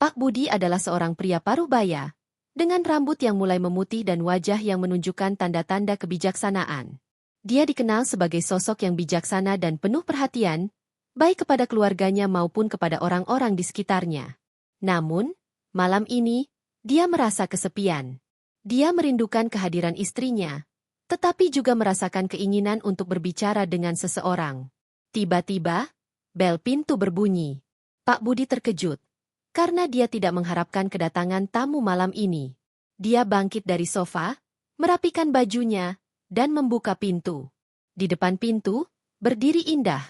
Pak Budi adalah seorang pria parubaya, dengan rambut yang mulai memutih dan wajah yang menunjukkan tanda-tanda kebijaksanaan. Dia dikenal sebagai sosok yang bijaksana dan penuh perhatian, baik kepada keluarganya maupun kepada orang-orang di sekitarnya. Namun, malam ini, dia merasa kesepian. Dia merindukan kehadiran istrinya, tetapi juga merasakan keinginan untuk berbicara dengan seseorang. Tiba-tiba, bel pintu berbunyi. Pak Budi terkejut, karena dia tidak mengharapkan kedatangan tamu malam ini. Dia bangkit dari sofa, merapikan bajunya, dan membuka pintu. Di depan pintu, berdiri Indah,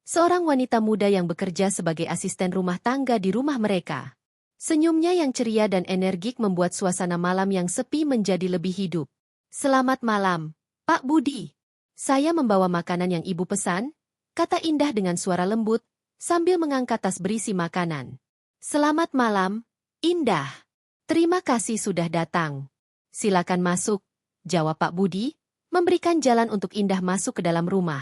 seorang wanita muda yang bekerja sebagai asisten rumah tangga di rumah mereka. Senyumnya yang ceria dan energik membuat suasana malam yang sepi menjadi lebih hidup. "Selamat malam, Pak Budi. Saya membawa makanan yang Ibu pesan," kata Indah dengan suara lembut, sambil mengangkat tas berisi makanan. "Selamat malam, Indah. Terima kasih sudah datang. Silakan masuk," jawab Pak Budi, memberikan jalan untuk Indah masuk ke dalam rumah.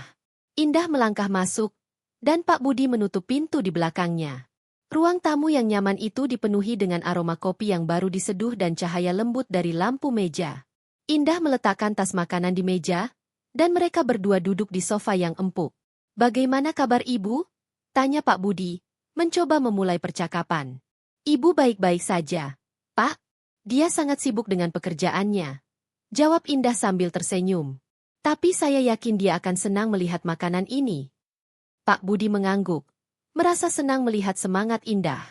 Indah melangkah masuk, dan Pak Budi menutup pintu di belakangnya. Ruang tamu yang nyaman itu dipenuhi dengan aroma kopi yang baru diseduh dan cahaya lembut dari lampu meja. Indah meletakkan tas makanan di meja, dan mereka berdua duduk di sofa yang empuk. "Bagaimana kabar Ibu?" tanya Pak Budi, mencoba memulai percakapan. "Ibu baik-baik saja, Pak. Dia sangat sibuk dengan pekerjaannya," jawab Indah sambil tersenyum. "Tapi saya yakin dia akan senang melihat makanan ini." Pak Budi mengangguk, merasa senang melihat semangat Indah.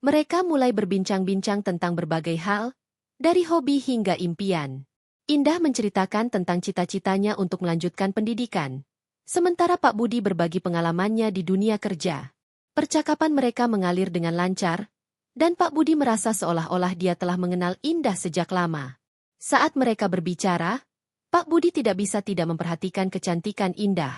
Mereka mulai berbincang-bincang tentang berbagai hal, dari hobi hingga impian. Indah menceritakan tentang cita-citanya untuk melanjutkan pendidikan, sementara Pak Budi berbagi pengalamannya di dunia kerja. Percakapan mereka mengalir dengan lancar, dan Pak Budi merasa seolah-olah dia telah mengenal Indah sejak lama. Saat mereka berbicara, Pak Budi tidak bisa tidak memperhatikan kecantikan Indah.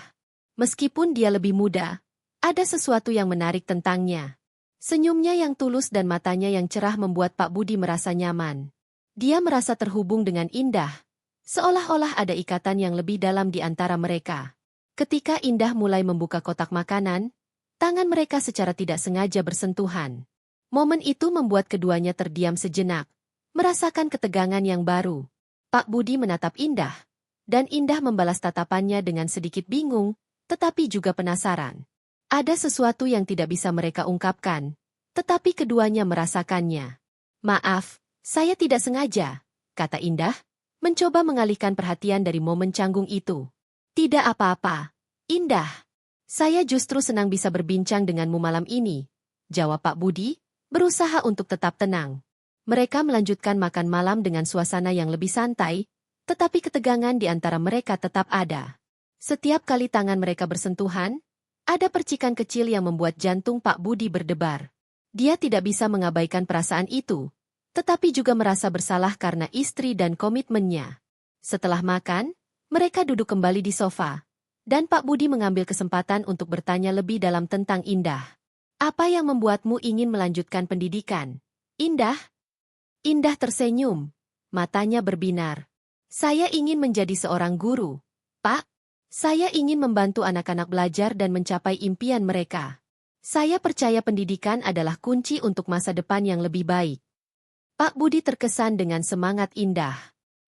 Meskipun dia lebih muda, ada sesuatu yang menarik tentangnya. Senyumnya yang tulus dan matanya yang cerah membuat Pak Budi merasa nyaman. Dia merasa terhubung dengan Indah, seolah-olah ada ikatan yang lebih dalam di antara mereka. Ketika Indah mulai membuka kotak makanan, tangan mereka secara tidak sengaja bersentuhan. Momen itu membuat keduanya terdiam sejenak, merasakan ketegangan yang baru. Pak Budi menatap Indah, dan Indah membalas tatapannya dengan sedikit bingung, tetapi juga penasaran. Ada sesuatu yang tidak bisa mereka ungkapkan, tetapi keduanya merasakannya. "Maaf, saya tidak sengaja," kata Indah, mencoba mengalihkan perhatian dari momen canggung itu. "Tidak apa-apa, Indah. Saya justru senang bisa berbincang denganmu malam ini," jawab Pak Budi, berusaha untuk tetap tenang. Mereka melanjutkan makan malam dengan suasana yang lebih santai, tetapi ketegangan di antara mereka tetap ada. Setiap kali tangan mereka bersentuhan, ada percikan kecil yang membuat jantung Pak Budi berdebar. Dia tidak bisa mengabaikan perasaan itu, tetapi juga merasa bersalah karena istri dan komitmennya. Setelah makan, mereka duduk kembali di sofa, dan Pak Budi mengambil kesempatan untuk bertanya lebih dalam tentang Indah. "Apa yang membuatmu ingin melanjutkan pendidikan, Indah?" Indah tersenyum, matanya berbinar. "Saya ingin menjadi seorang guru, Pak. Saya ingin membantu anak-anak belajar dan mencapai impian mereka. Saya percaya pendidikan adalah kunci untuk masa depan yang lebih baik." Pak Budi terkesan dengan semangat Indah.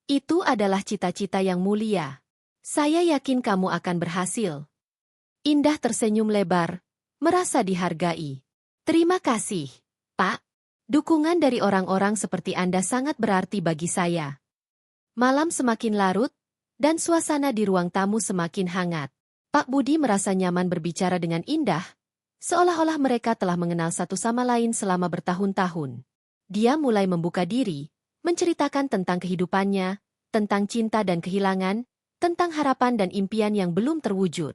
"Itu adalah cita-cita yang mulia. Saya yakin kamu akan berhasil." Indah tersenyum lebar, merasa dihargai. "Terima kasih, Pak. Dukungan dari orang-orang seperti Anda sangat berarti bagi saya." Malam semakin larut, dan suasana di ruang tamu semakin hangat. Pak Budi merasa nyaman berbicara dengan Indah, seolah-olah mereka telah mengenal satu sama lain selama bertahun-tahun. Dia mulai membuka diri, menceritakan tentang kehidupannya, tentang cinta dan kehilangan, tentang harapan dan impian yang belum terwujud.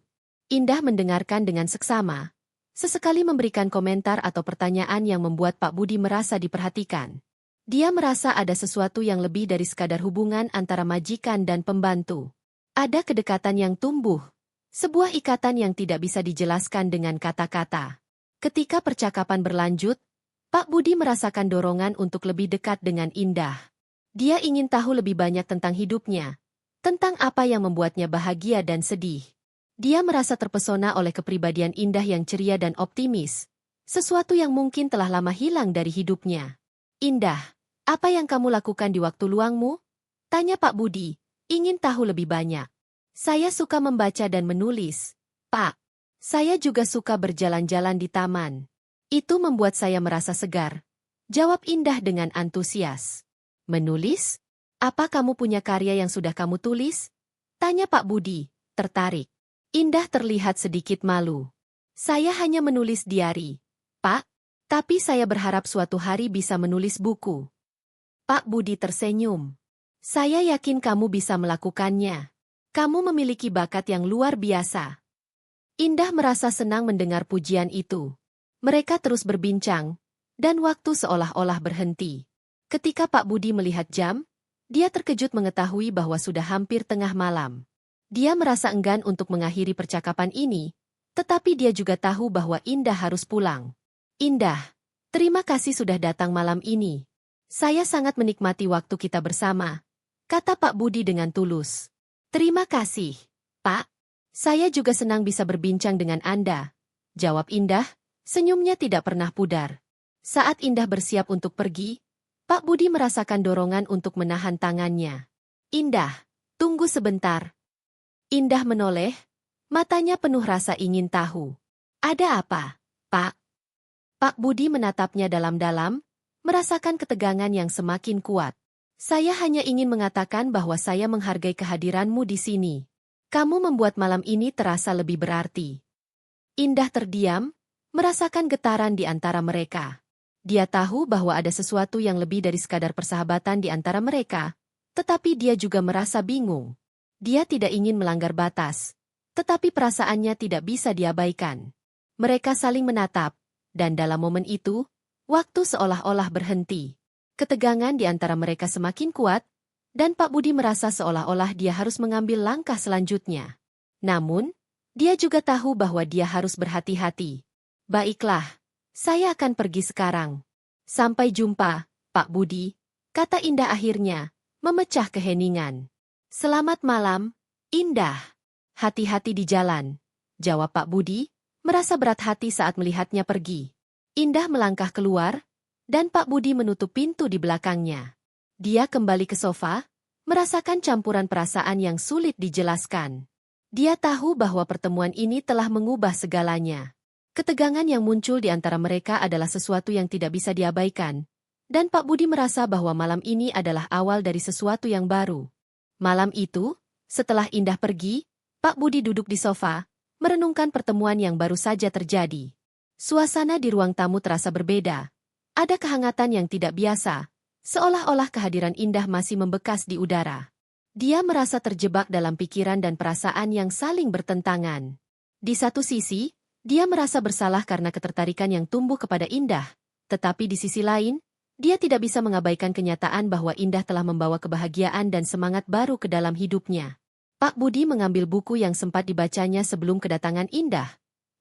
Indah mendengarkan dengan seksama, sesekali memberikan komentar atau pertanyaan yang membuat Pak Budi merasa diperhatikan. Dia merasa ada sesuatu yang lebih dari sekadar hubungan antara majikan dan pembantu. Ada kedekatan yang tumbuh, sebuah ikatan yang tidak bisa dijelaskan dengan kata-kata. Ketika percakapan berlanjut, Pak Budi merasakan dorongan untuk lebih dekat dengan Indah. Dia ingin tahu lebih banyak tentang hidupnya, tentang apa yang membuatnya bahagia dan sedih. Dia merasa terpesona oleh kepribadian Indah yang ceria dan optimis, Sesuatu yang mungkin telah lama hilang dari hidupnya. Indah, apa yang kamu lakukan di waktu luangmu? Tanya Pak Budi, ingin tahu lebih banyak. Saya suka membaca dan menulis, Pak. Saya juga suka berjalan-jalan di taman. Itu membuat saya merasa segar. Jawab Indah dengan antusias. Menulis? Apa kamu punya karya yang sudah kamu tulis? Tanya Pak Budi, tertarik. Indah terlihat sedikit malu. Saya hanya menulis diari, Pak. Tapi saya berharap suatu hari bisa menulis buku. Pak Budi tersenyum. Saya yakin kamu bisa melakukannya. Kamu memiliki bakat yang luar biasa. Indah merasa senang mendengar pujian itu. Mereka terus berbincang, dan waktu seolah-olah berhenti. Ketika Pak Budi melihat jam, dia terkejut mengetahui bahwa sudah hampir tengah malam. Dia merasa enggan untuk mengakhiri percakapan ini, tetapi dia juga tahu bahwa Indah harus pulang. Indah, terima kasih sudah datang malam ini. Saya sangat menikmati waktu kita bersama, kata Pak Budi dengan tulus. Terima kasih, Pak. Saya juga senang bisa berbincang dengan Anda, jawab Indah, senyumnya tidak pernah pudar. Saat Indah bersiap untuk pergi, Pak Budi merasakan dorongan untuk menahan tangannya. Indah, tunggu sebentar. Indah menoleh, matanya penuh rasa ingin tahu. Ada apa, Pak? Pak Budi menatapnya dalam-dalam, merasakan ketegangan yang semakin kuat. Saya hanya ingin mengatakan bahwa saya menghargai kehadiranmu di sini. Kamu membuat malam ini terasa lebih berarti. Indah terdiam, merasakan getaran di antara mereka. Dia tahu bahwa ada sesuatu yang lebih dari sekadar persahabatan di antara mereka, tetapi dia juga merasa bingung. Dia tidak ingin melanggar batas, tetapi perasaannya tidak bisa diabaikan. Mereka saling menatap, dan dalam momen itu, waktu seolah-olah berhenti. Ketegangan di antara mereka semakin kuat, dan Pak Budi merasa seolah-olah dia harus mengambil langkah selanjutnya. Namun, dia juga tahu bahwa dia harus berhati-hati. Baiklah, saya akan pergi sekarang. Sampai jumpa, Pak Budi, kata Indah akhirnya, memecah keheningan. Selamat malam, Indah. Hati-hati di jalan, jawab Pak Budi, merasa berat hati saat melihatnya pergi. Indah melangkah keluar, dan Pak Budi menutup pintu di belakangnya. Dia kembali ke sofa, merasakan campuran perasaan yang sulit dijelaskan. Dia tahu bahwa pertemuan ini telah mengubah segalanya. Ketegangan yang muncul di antara mereka adalah sesuatu yang tidak bisa diabaikan, dan Pak Budi merasa bahwa malam ini adalah awal dari sesuatu yang baru. Malam itu, setelah Indah pergi, Pak Budi duduk di sofa, merenungkan pertemuan yang baru saja terjadi. Suasana di ruang tamu terasa berbeda. Ada kehangatan yang tidak biasa, seolah-olah kehadiran Indah masih membekas di udara. Dia merasa terjebak dalam pikiran dan perasaan yang saling bertentangan. Di satu sisi, dia merasa bersalah karena ketertarikan yang tumbuh kepada Indah, tetapi di sisi lain, dia tidak bisa mengabaikan kenyataan bahwa Indah telah membawa kebahagiaan dan semangat baru ke dalam hidupnya. Pak Budi mengambil buku yang sempat dibacanya sebelum kedatangan Indah,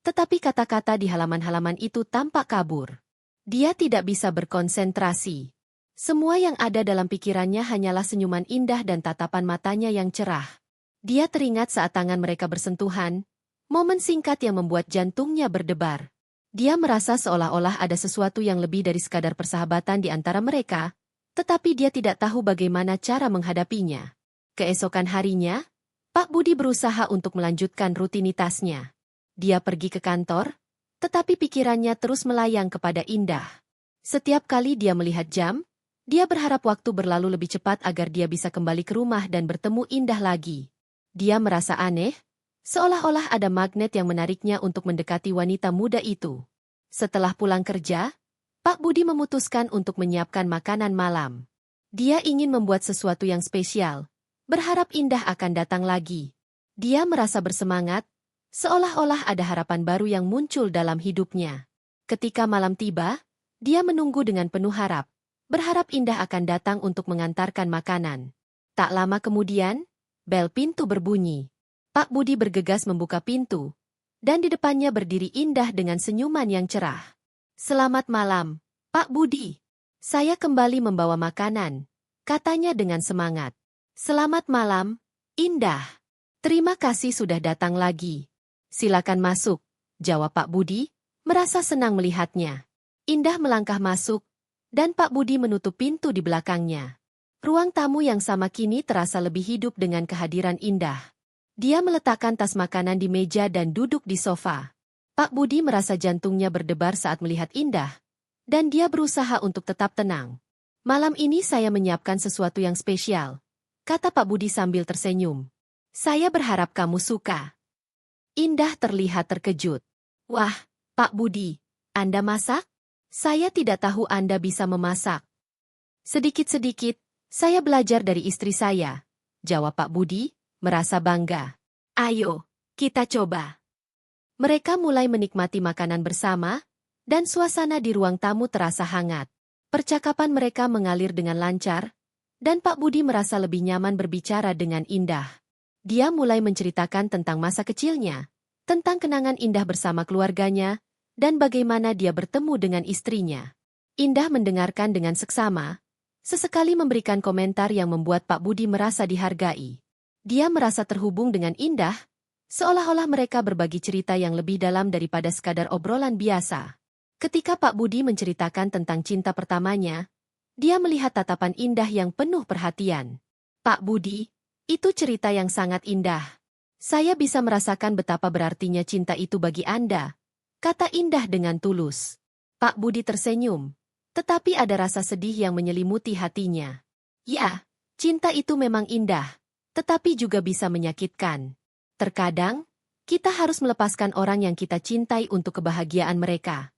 tetapi kata-kata di halaman-halaman itu tampak kabur. Dia tidak bisa berkonsentrasi. Semua yang ada dalam pikirannya hanyalah senyuman Indah dan tatapan matanya yang cerah. Dia teringat saat tangan mereka bersentuhan, momen singkat yang membuat jantungnya berdebar. Dia merasa seolah-olah ada sesuatu yang lebih dari sekadar persahabatan di antara mereka, tetapi dia tidak tahu bagaimana cara menghadapinya. Keesokan harinya, Pak Budi berusaha untuk melanjutkan rutinitasnya. Dia pergi ke kantor, tetapi pikirannya terus melayang kepada Indah. Setiap kali dia melihat jam, dia berharap waktu berlalu lebih cepat agar dia bisa kembali ke rumah dan bertemu Indah lagi. Dia merasa aneh, seolah-olah ada magnet yang menariknya untuk mendekati wanita muda itu. Setelah pulang kerja, Pak Budi memutuskan untuk menyiapkan makanan malam. Dia ingin membuat sesuatu yang spesial, berharap Indah akan datang lagi. Dia merasa bersemangat, seolah-olah ada harapan baru yang muncul dalam hidupnya. Ketika malam tiba, dia menunggu dengan penuh harap, berharap Indah akan datang untuk mengantarkan makanan. Tak lama kemudian, bel pintu berbunyi. Pak Budi bergegas membuka pintu, dan di depannya berdiri Indah dengan senyuman yang cerah. Selamat malam, Pak Budi. Saya kembali membawa makanan, katanya dengan semangat. Selamat malam, Indah. Terima kasih sudah datang lagi. Silakan masuk, jawab Pak Budi, merasa senang melihatnya. Indah melangkah masuk, dan Pak Budi menutup pintu di belakangnya. Ruang tamu yang sama kini terasa lebih hidup dengan kehadiran Indah. Dia meletakkan tas makanan di meja dan duduk di sofa. Pak Budi merasa jantungnya berdebar saat melihat Indah, dan dia berusaha untuk tetap tenang. Malam ini saya menyiapkan sesuatu yang spesial, kata Pak Budi sambil tersenyum. Saya berharap kamu suka. Indah terlihat terkejut. Wah, Pak Budi, Anda masak? Saya tidak tahu Anda bisa memasak. Sedikit-sedikit, saya belajar dari istri saya, jawab Pak Budi, merasa bangga. Ayo, kita coba. Mereka mulai menikmati makanan bersama, dan suasana di ruang tamu terasa hangat. Percakapan mereka mengalir dengan lancar, dan Pak Budi merasa lebih nyaman berbicara dengan Indah. Dia mulai menceritakan tentang masa kecilnya, tentang kenangan Indah bersama keluarganya, dan bagaimana dia bertemu dengan istrinya. Indah mendengarkan dengan seksama, sesekali memberikan komentar yang membuat Pak Budi merasa dihargai. Dia merasa terhubung dengan Indah, seolah-olah mereka berbagi cerita yang lebih dalam daripada sekadar obrolan biasa. Ketika Pak Budi menceritakan tentang cinta pertamanya, dia melihat tatapan Indah yang penuh perhatian. Pak Budi, itu cerita yang sangat indah. Saya bisa merasakan betapa berartinya cinta itu bagi Anda, kata Indah dengan tulus. Pak Budi tersenyum, tetapi ada rasa sedih yang menyelimuti hatinya. Ya, cinta itu memang indah, tetapi juga bisa menyakitkan. Terkadang, kita harus melepaskan orang yang kita cintai untuk kebahagiaan mereka.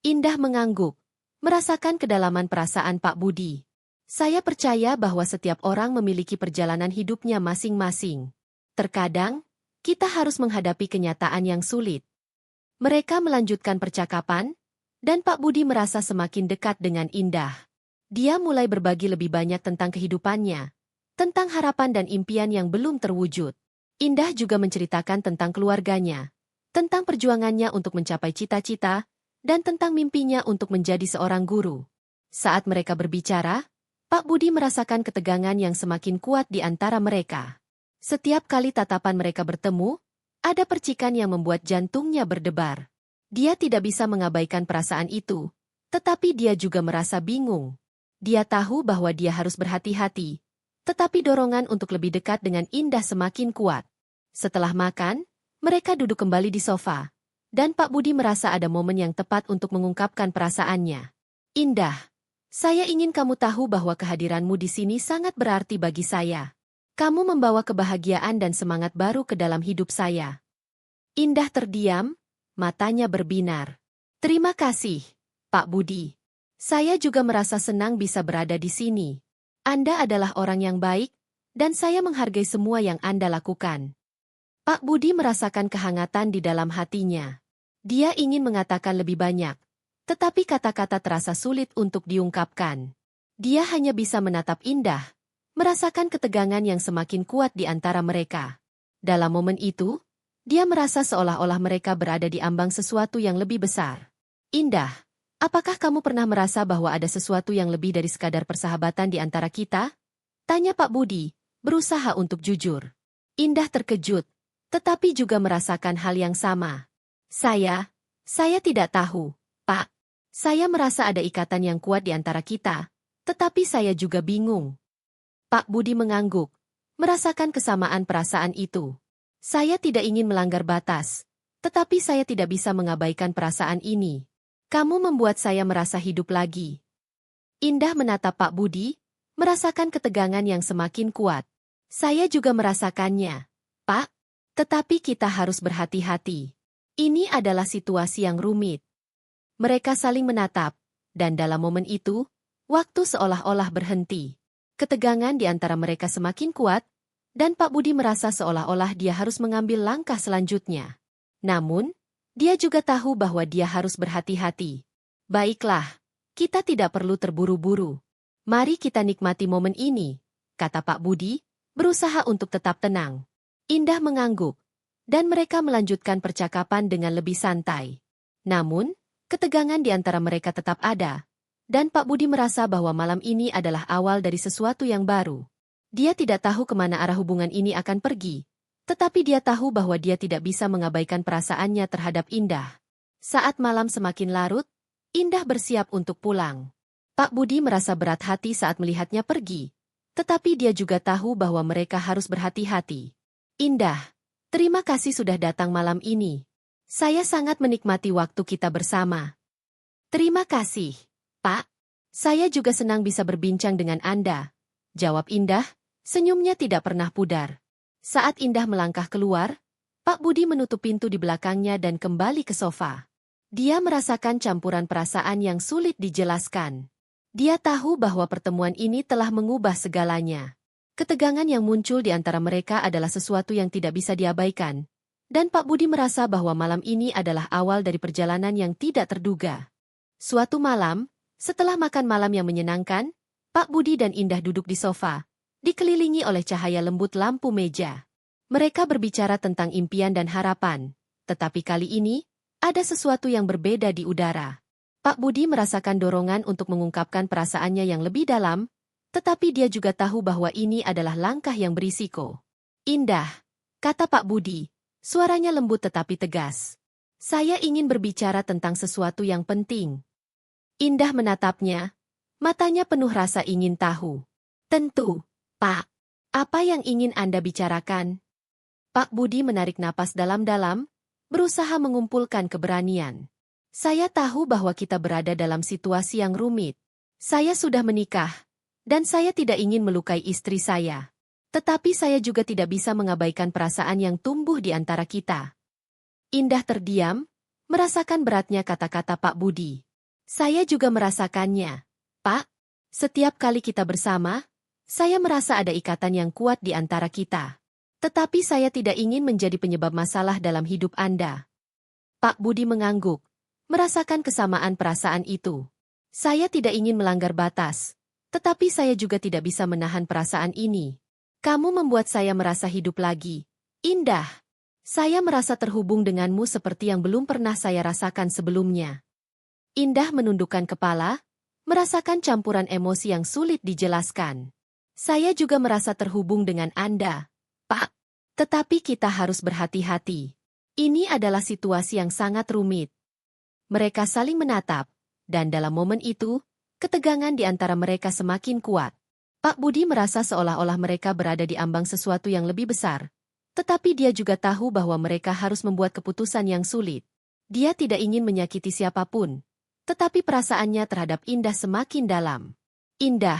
Indah mengangguk, merasakan kedalaman perasaan Pak Budi. Saya percaya bahwa setiap orang memiliki perjalanan hidupnya masing-masing. Terkadang, kita harus menghadapi kenyataan yang sulit. Mereka melanjutkan percakapan, dan Pak Budi merasa semakin dekat dengan Indah. Dia mulai berbagi lebih banyak tentang kehidupannya, tentang harapan dan impian yang belum terwujud. Indah juga menceritakan tentang keluarganya, tentang perjuangannya untuk mencapai cita-cita, dan tentang mimpinya untuk menjadi seorang guru. Saat mereka berbicara, Pak Budi merasakan ketegangan yang semakin kuat di antara mereka. Setiap kali tatapan mereka bertemu, ada percikan yang membuat jantungnya berdebar. Dia tidak bisa mengabaikan perasaan itu, tetapi dia juga merasa bingung. Dia tahu bahwa dia harus berhati-hati, tetapi dorongan untuk lebih dekat dengan Indah semakin kuat. Setelah makan, mereka duduk kembali di sofa. Dan Pak Budi merasa ada momen yang tepat untuk mengungkapkan perasaannya. Indah, saya ingin kamu tahu bahwa kehadiranmu di sini sangat berarti bagi saya. Kamu membawa kebahagiaan dan semangat baru ke dalam hidup saya. Indah terdiam, matanya berbinar. Terima kasih, Pak Budi. Saya juga merasa senang bisa berada di sini. Anda adalah orang yang baik, dan saya menghargai semua yang Anda lakukan. Pak Budi merasakan kehangatan di dalam hatinya. Dia ingin mengatakan lebih banyak, tetapi kata-kata terasa sulit untuk diungkapkan. Dia hanya bisa menatap Indah, merasakan ketegangan yang semakin kuat di antara mereka. Dalam momen itu, dia merasa seolah-olah mereka berada di ambang sesuatu yang lebih besar. Indah, apakah kamu pernah merasa bahwa ada sesuatu yang lebih dari sekadar persahabatan di antara kita? Tanya Pak Budi, berusaha untuk jujur. Indah terkejut, tetapi juga merasakan hal yang sama. Saya tidak tahu, Pak. Saya merasa ada ikatan yang kuat di antara kita, tetapi saya juga bingung. Pak Budi mengangguk, merasakan kesamaan perasaan itu. Saya tidak ingin melanggar batas, tetapi saya tidak bisa mengabaikan perasaan ini. Kamu membuat saya merasa hidup lagi. Indah menatap Pak Budi, merasakan ketegangan yang semakin kuat. Saya juga merasakannya, Pak. Tetapi kita harus berhati-hati. Ini adalah situasi yang rumit. Mereka saling menatap, dan dalam momen itu, waktu seolah-olah berhenti. Ketegangan di antara mereka semakin kuat, dan Pak Budi merasa seolah-olah dia harus mengambil langkah selanjutnya. Namun, dia juga tahu bahwa dia harus berhati-hati. Baiklah, kita tidak perlu terburu-buru. Mari kita nikmati momen ini, kata Pak Budi, berusaha untuk tetap tenang. Indah mengangguk, dan mereka melanjutkan percakapan dengan lebih santai. Namun, ketegangan di antara mereka tetap ada, dan Pak Budi merasa bahwa malam ini adalah awal dari sesuatu yang baru. Dia tidak tahu kemana arah hubungan ini akan pergi, tetapi dia tahu bahwa dia tidak bisa mengabaikan perasaannya terhadap Indah. Saat malam semakin larut, Indah bersiap untuk pulang. Pak Budi merasa berat hati saat melihatnya pergi. Tetapi dia juga tahu bahwa mereka harus berhati-hati. Indah, terima kasih sudah datang malam ini. Saya sangat menikmati waktu kita bersama. Terima kasih, Pak. Saya juga senang bisa berbincang dengan Anda. Jawab Indah, senyumnya tidak pernah pudar. Saat Indah melangkah keluar, Pak Budi menutup pintu di belakangnya dan kembali ke sofa. Dia merasakan campuran perasaan yang sulit dijelaskan. Dia tahu bahwa pertemuan ini telah mengubah segalanya. Ketegangan yang muncul di antara mereka adalah sesuatu yang tidak bisa diabaikan. Dan Pak Budi merasa bahwa malam ini adalah awal dari perjalanan yang tidak terduga. Suatu malam, setelah makan malam yang menyenangkan, Pak Budi dan Indah duduk di sofa, dikelilingi oleh cahaya lembut lampu meja. Mereka berbicara tentang impian dan harapan, tetapi kali ini, ada sesuatu yang berbeda di udara. Pak Budi merasakan dorongan untuk mengungkapkan perasaannya yang lebih dalam, tetapi dia juga tahu bahwa ini adalah langkah yang berisiko. Indah, kata Pak Budi, suaranya lembut tetapi tegas. Saya ingin berbicara tentang sesuatu yang penting. Indah menatapnya, matanya penuh rasa ingin tahu. Tentu, Pak. Apa yang ingin Anda bicarakan? Pak Budi menarik napas dalam-dalam, berusaha mengumpulkan keberanian. Saya tahu bahwa kita berada dalam situasi yang rumit. Saya sudah menikah, dan saya tidak ingin melukai istri saya. Tetapi saya juga tidak bisa mengabaikan perasaan yang tumbuh di antara kita. Indah terdiam, merasakan beratnya kata-kata Pak Budi. Saya juga merasakannya, Pak. Setiap kali kita bersama, saya merasa ada ikatan yang kuat di antara kita. Tetapi saya tidak ingin menjadi penyebab masalah dalam hidup Anda. Pak Budi mengangguk, merasakan kesamaan perasaan itu. Saya tidak ingin melanggar batas, tetapi saya juga tidak bisa menahan perasaan ini. Kamu membuat saya merasa hidup lagi. Indah. Saya merasa terhubung denganmu seperti yang belum pernah saya rasakan sebelumnya. Indah menundukkan kepala, merasakan campuran emosi yang sulit dijelaskan. Saya juga merasa terhubung dengan Anda, Pak. Tetapi kita harus berhati-hati. Ini adalah situasi yang sangat rumit. Mereka saling menatap, dan dalam momen itu, ketegangan di antara mereka semakin kuat. Pak Budi merasa seolah-olah mereka berada di ambang sesuatu yang lebih besar. Tetapi dia juga tahu bahwa mereka harus membuat keputusan yang sulit. Dia tidak ingin menyakiti siapapun. Tetapi perasaannya terhadap Indah semakin dalam. Indah,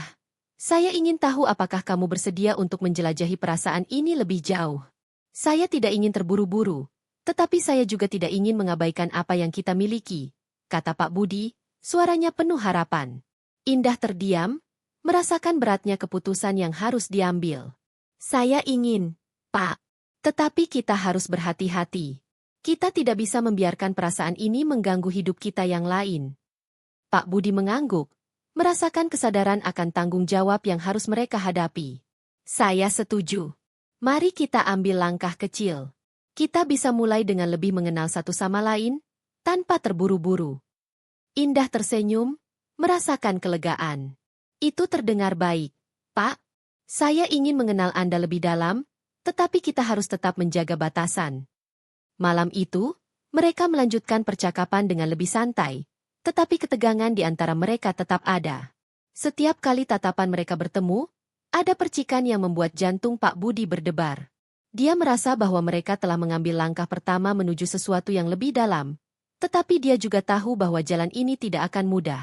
saya ingin tahu apakah kamu bersedia untuk menjelajahi perasaan ini lebih jauh. Saya tidak ingin terburu-buru. Tetapi saya juga tidak ingin mengabaikan apa yang kita miliki, kata Pak Budi, suaranya penuh harapan. Indah terdiam, merasakan beratnya keputusan yang harus diambil. Saya ingin, Pak. Tetapi kita harus berhati-hati. Kita tidak bisa membiarkan perasaan ini mengganggu hidup kita yang lain. Pak Budi mengangguk, merasakan kesadaran akan tanggung jawab yang harus mereka hadapi. Saya setuju. Mari kita ambil langkah kecil. Kita bisa mulai dengan lebih mengenal satu sama lain, tanpa terburu-buru. Indah tersenyum, merasakan kelegaan. Itu terdengar baik, Pak. Saya ingin mengenal Anda lebih dalam, tetapi kita harus tetap menjaga batasan. Malam itu, mereka melanjutkan percakapan dengan lebih santai, tetapi ketegangan di antara mereka tetap ada. Setiap kali tatapan mereka bertemu, ada percikan yang membuat jantung Pak Budi berdebar. Dia merasa bahwa mereka telah mengambil langkah pertama menuju sesuatu yang lebih dalam, tetapi dia juga tahu bahwa jalan ini tidak akan mudah.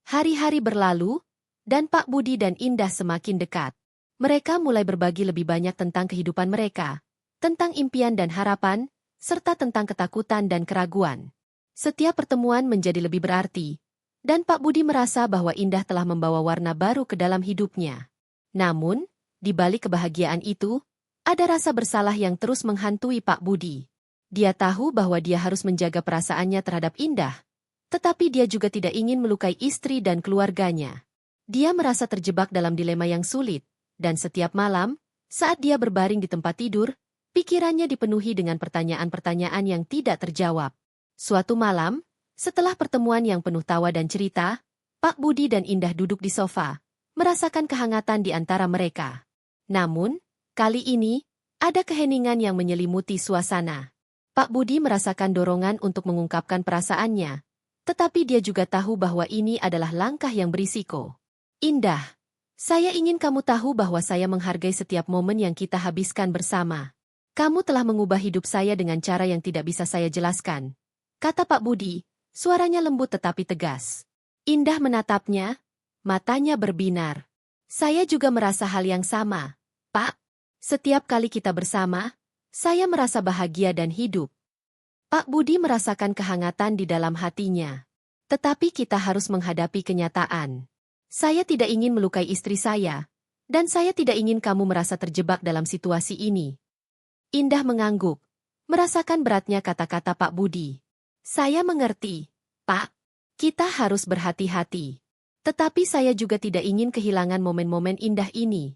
Hari-hari berlalu, dan Pak Budi dan Indah semakin dekat. Mereka mulai berbagi lebih banyak tentang kehidupan mereka, tentang impian dan harapan, serta tentang ketakutan dan keraguan. Setiap pertemuan menjadi lebih berarti, dan Pak Budi merasa bahwa Indah telah membawa warna baru ke dalam hidupnya. Namun, di balik kebahagiaan itu, ada rasa bersalah yang terus menghantui Pak Budi. Dia tahu bahwa dia harus menjaga perasaannya terhadap Indah, tetapi dia juga tidak ingin melukai istri dan keluarganya. Dia merasa terjebak dalam dilema yang sulit, dan setiap malam, saat dia berbaring di tempat tidur, pikirannya dipenuhi dengan pertanyaan-pertanyaan yang tidak terjawab. Suatu malam, setelah pertemuan yang penuh tawa dan cerita, Pak Budi dan Indah duduk di sofa, merasakan kehangatan di antara mereka. Namun, kali ini, ada keheningan yang menyelimuti suasana. Pak Budi merasakan dorongan untuk mengungkapkan perasaannya, tetapi dia juga tahu bahwa ini adalah langkah yang berisiko. Indah, saya ingin kamu tahu bahwa saya menghargai setiap momen yang kita habiskan bersama. Kamu telah mengubah hidup saya dengan cara yang tidak bisa saya jelaskan, kata Pak Budi, suaranya lembut tetapi tegas. Indah menatapnya, matanya berbinar. Saya juga merasa hal yang sama, Pak. Setiap kali kita bersama, saya merasa bahagia dan hidup. Pak Budi merasakan kehangatan di dalam hatinya. Tetapi kita harus menghadapi kenyataan. Saya tidak ingin melukai istri saya, dan saya tidak ingin kamu merasa terjebak dalam situasi ini. Indah mengangguk, merasakan beratnya kata-kata Pak Budi. Saya mengerti, Pak. Kita harus berhati-hati. Tetapi saya juga tidak ingin kehilangan momen-momen indah ini.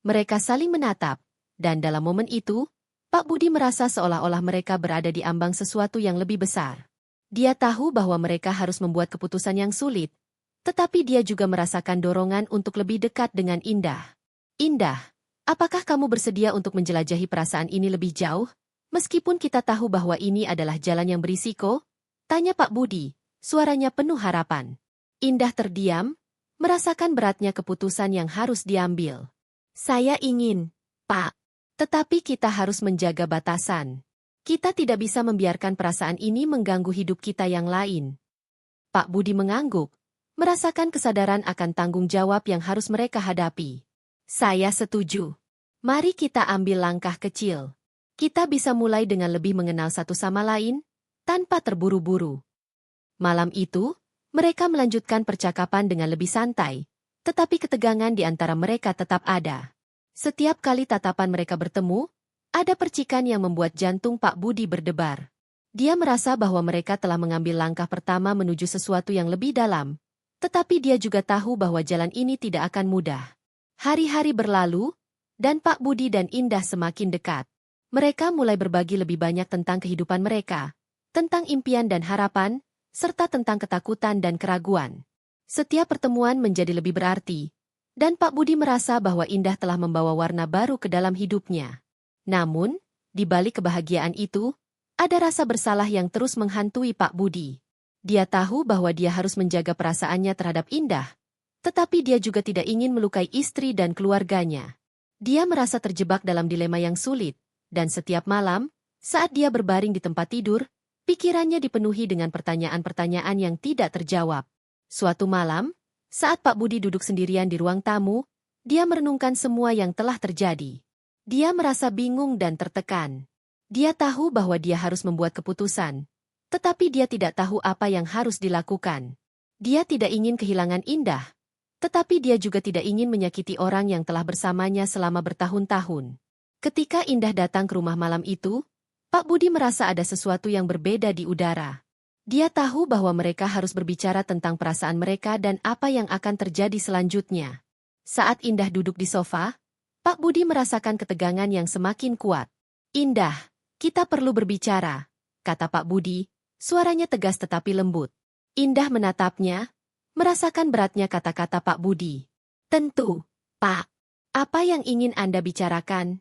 Mereka saling menatap, dan dalam momen itu, Pak Budi merasa seolah-olah mereka berada di ambang sesuatu yang lebih besar. Dia tahu bahwa mereka harus membuat keputusan yang sulit, tetapi dia juga merasakan dorongan untuk lebih dekat dengan Indah. Indah, apakah kamu bersedia untuk menjelajahi perasaan ini lebih jauh? Meskipun kita tahu bahwa ini adalah jalan yang berisiko? Tanya Pak Budi, suaranya penuh harapan. Indah terdiam, merasakan beratnya keputusan yang harus diambil. Saya ingin, Pak. Tetapi kita harus menjaga batasan. Kita tidak bisa membiarkan perasaan ini mengganggu hidup kita yang lain. Pak Budi mengangguk, merasakan kesadaran akan tanggung jawab yang harus mereka hadapi. Saya setuju. Mari kita ambil langkah kecil. Kita bisa mulai dengan lebih mengenal satu sama lain, tanpa terburu-buru. Malam itu, mereka melanjutkan percakapan dengan lebih santai, tetapi ketegangan di antara mereka tetap ada. Setiap kali tatapan mereka bertemu, ada percikan yang membuat jantung Pak Budi berdebar. Dia merasa bahwa mereka telah mengambil langkah pertama menuju sesuatu yang lebih dalam, tetapi dia juga tahu bahwa jalan ini tidak akan mudah. Hari-hari berlalu, dan Pak Budi dan Indah semakin dekat. Mereka mulai berbagi lebih banyak tentang kehidupan mereka, tentang impian dan harapan, serta tentang ketakutan dan keraguan. Setiap pertemuan menjadi lebih berarti, dan Pak Budi merasa bahwa Indah telah membawa warna baru ke dalam hidupnya. Namun, di balik kebahagiaan itu, ada rasa bersalah yang terus menghantui Pak Budi. Dia tahu bahwa dia harus menjaga perasaannya terhadap Indah, tetapi dia juga tidak ingin melukai istri dan keluarganya. Dia merasa terjebak dalam dilema yang sulit, dan setiap malam, saat dia berbaring di tempat tidur, pikirannya dipenuhi dengan pertanyaan-pertanyaan yang tidak terjawab. Suatu malam, saat Pak Budi duduk sendirian di ruang tamu, dia merenungkan semua yang telah terjadi. Dia merasa bingung dan tertekan. Dia tahu bahwa dia harus membuat keputusan, tetapi dia tidak tahu apa yang harus dilakukan. Dia tidak ingin kehilangan Indah, tetapi dia juga tidak ingin menyakiti orang yang telah bersamanya selama bertahun-tahun. Ketika Indah datang ke rumah malam itu, Pak Budi merasa ada sesuatu yang berbeda di udara. Dia tahu bahwa mereka harus berbicara tentang perasaan mereka dan apa yang akan terjadi selanjutnya. Saat Indah duduk di sofa, Pak Budi merasakan ketegangan yang semakin kuat. Indah, kita perlu berbicara, kata Pak Budi, suaranya tegas tetapi lembut. Indah menatapnya, merasakan beratnya kata-kata Pak Budi. Tentu, Pak. Apa yang ingin Anda bicarakan?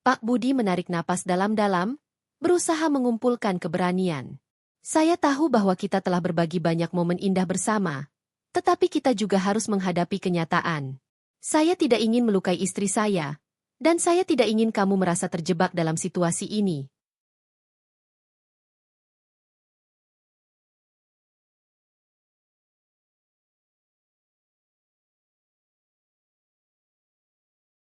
Pak Budi menarik napas dalam-dalam, berusaha mengumpulkan keberanian. Saya tahu bahwa kita telah berbagi banyak momen indah bersama, tetapi kita juga harus menghadapi kenyataan. Saya tidak ingin melukai istri saya, dan saya tidak ingin kamu merasa terjebak dalam situasi ini.